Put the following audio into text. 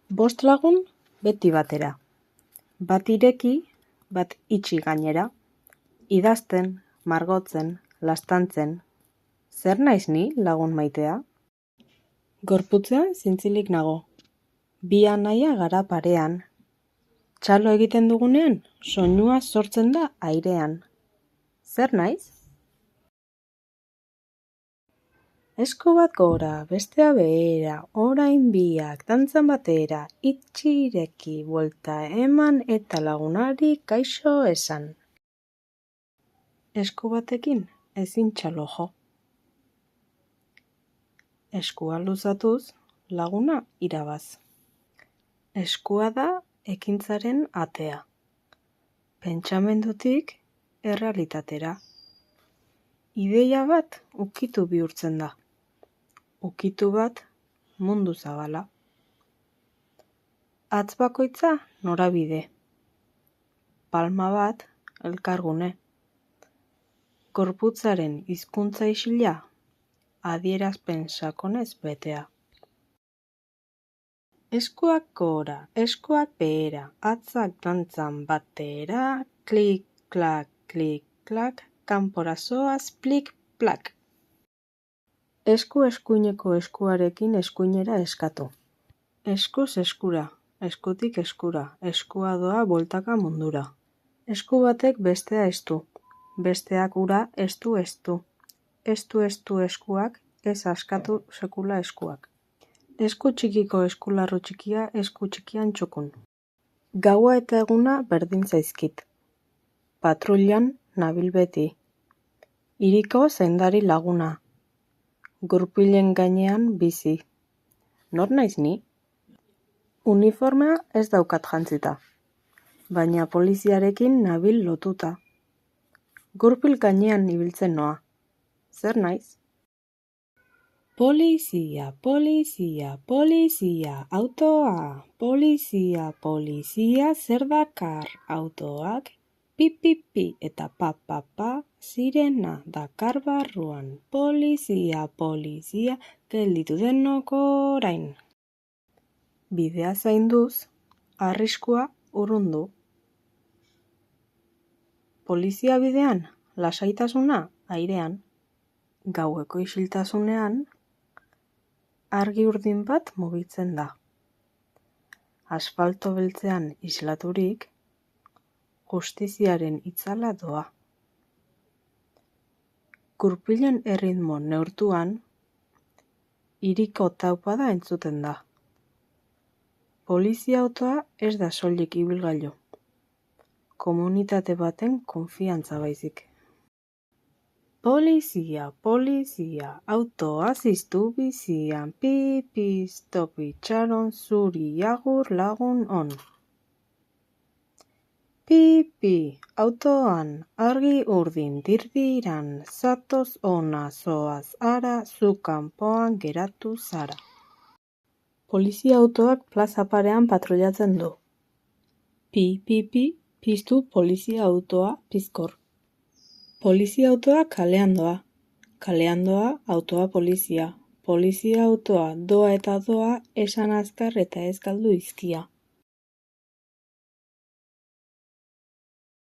Bost lagun beti batera. Bat ireki, bat itxi gainera. Idazten, margotzen, laztantzen. Zer naiz ni lagun maitea? Gorputzean zintzilik nago. Bi anaia gara parean. Txalo egiten dugunean, soinua sortzen da airean. Zer naiz? Esku bat gora, bestea behera, orain biak, dantzan batera, itxi ireki, buelta eman eta lagunari kaixo esan. Esku batekin ezin txalo jo. Eskua luzatuz, laguna irabaz. Eskua da ekintzaren atea. Pentsamendutik errealitatera. Ideia bat ukitu bihurtzen da. Ukitu bat mundu zabala. Hatz bakoitza norabide. Palma bat elkargune. Gorputzaren hizkuntza isila adierazpen sakonez betea. Eskuak gora, eskuak behera, hatzak dantzan batera, klik, klak, kanpora zoaz, plik, plak. Eskuineko eskuarekin eskuinera eskatu. Eskuz eskura, eskutik eskura, eskua doa bueltaka mundura. Esku batek bestea estu, besteak ura estu. Estu eskuak, ez askatu sekula eskuak. Esku txikiko eskularru txikia esku txikian txukun. Gaua eta eguna berdin zaizkit. Patrullan nabil beti. Hiriko zaindari laguna. Gurpilen gainean bizi. Nor naiz ni? Uniformea ez daukat jantzita, baina poliziarekin nabil lotuta. Gurpil gainean ibiltzen noa. Zer naiz? Polizia, autoa. Polizia, zer dakar autoak? Pi eta pa, sirena dakar barruan. Polizia, gelditu denok orain. Bidea zainduz, arriskua urrundu. Polizia bidean, lasaitasuna airean. Gaueko isiltasunean, argi urdin bat mugitzen da. Asfalto beltzean islaturik, justiziaren itzala doa. Gurpilen erritmo neurtuan, hiriko taupada entzuten da. Polizia autoa ez da soilik ibilgailu. Komunitate baten konfiantza baizik. Polizia, autoa ziztu bizian, stop itxaron, zuri agur lagun on. Autoan, argi urdin dirdiran, zatoz ona zoaz ara, zu kanpoan geratu zara. Polizia autoak plaza parean patrullatzen du. Piztu polizia autoa pizkor. Polizia autoa kalean doa. Kalean doa autoa polizia. Polizia autoa doa eta doa esan azkar eta ez galdu izkia.